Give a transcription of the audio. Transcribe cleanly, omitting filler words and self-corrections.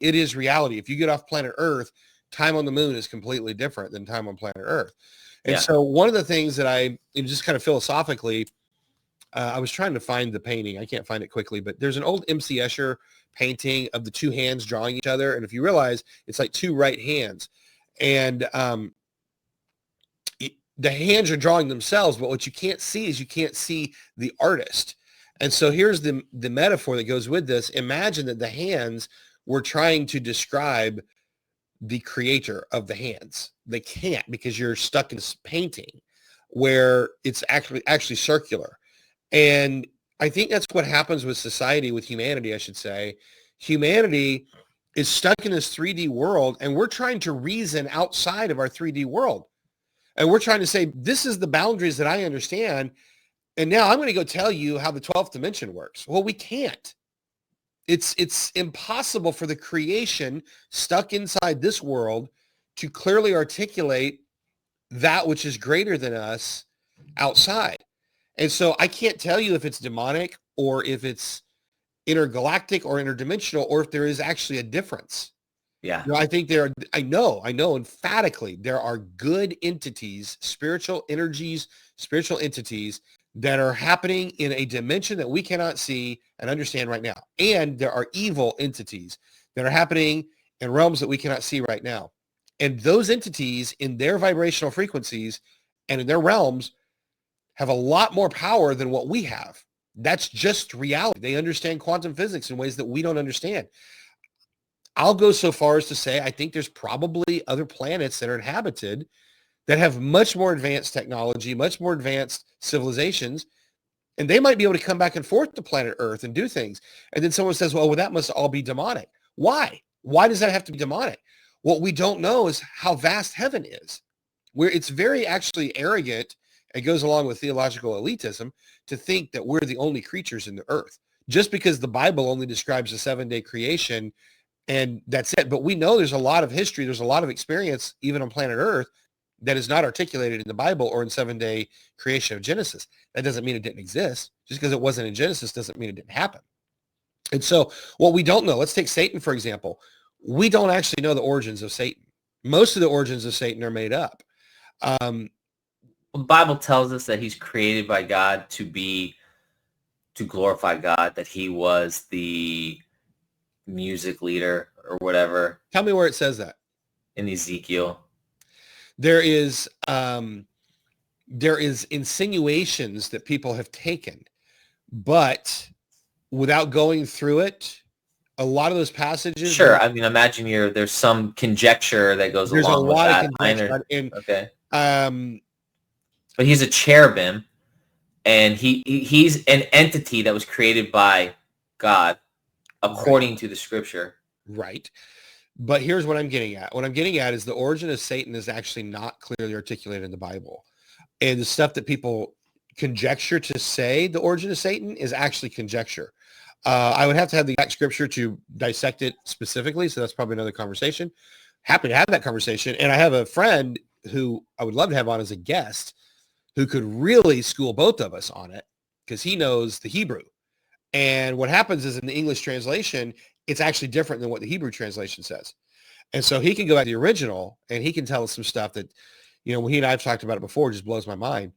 it is reality. If you get off planet Earth, time on the moon is completely different than time on planet Earth. And so one of the things that just kind of philosophically, I was trying to find the painting. I can't find it quickly, but there's an old MC Escher painting of the two hands drawing each other. And if you realize, it's like two right hands. And the hands are drawing themselves, but what you can't see is you can't see the artist. And so here's the metaphor that goes with this. Imagine that the hands were trying to describe the creator of the hands. They can't, because you're stuck in this painting where it's actually circular. And I think that's what happens with society, with humanity, I should say. Humanity is stuck in this 3D world, and we're trying to reason outside of our 3D world. And we're trying to say, this is the boundaries that I understand. And now I'm going to go tell you how the 12th dimension works. Well, we can't. It's impossible for the creation stuck inside this world to clearly articulate that which is greater than us outside. And so I can't tell you if it's demonic or if it's intergalactic or interdimensional, or if there is actually a difference. Yeah. I think I know emphatically there are good entities, spiritual energies, spiritual entities that are happening in a dimension that we cannot see and understand right now. And there are evil entities that are happening in realms that we cannot see right now. And those entities in their vibrational frequencies and in their realms have a lot more power than what we have. That's just reality. They understand quantum physics in ways that we don't understand. I'll go so far as to say I think there's probably other planets that are inhabited that have much more advanced technology, much more advanced civilizations, and they might be able to come back and forth to planet Earth and do things. And then someone says, well, that must all be demonic. Why? Why does that have to be demonic? What we don't know is how vast heaven is, where it's very actually arrogant. It goes along with theological elitism to think that we're the only creatures in the earth, just because the Bible only describes the 7-day creation and that's it. But we know there's a lot of history. There's a lot of experience, even on planet Earth, that is not articulated in the Bible or in 7-day creation of Genesis. That doesn't mean it didn't exist. Just because it wasn't in Genesis doesn't mean it didn't happen. And so what we don't know, let's take Satan, for example. We don't actually know the origins of Satan. Most of the origins of Satan are made up. The Bible tells us that he's created by God to glorify God, that he was the music leader or whatever. Tell me where it says that. In Ezekiel. There is insinuations that people have taken, but without going through it, a lot of those passages. Sure, I mean, imagine there's some conjecture that goes along with that. There's a lot of conjecture. Okay. But he's a cherubim, and he's an entity that was created by God, according to the scripture. Right. But here's what I'm getting at. What I'm getting at is the origin of Satan is actually not clearly articulated in the Bible. And the stuff that people conjecture to say the origin of Satan is actually conjecture. I would have to have the exact scripture to dissect it specifically, so that's probably another conversation. Happy to have that conversation. And I have a friend who I would love to have on as a guest who could really school both of us on it because he knows the Hebrew. And what happens is in the English translation, it's actually different than what the Hebrew translation says. And so he can go back to the original and he can tell us some stuff that, when he and I have talked about it before, just blows my mind.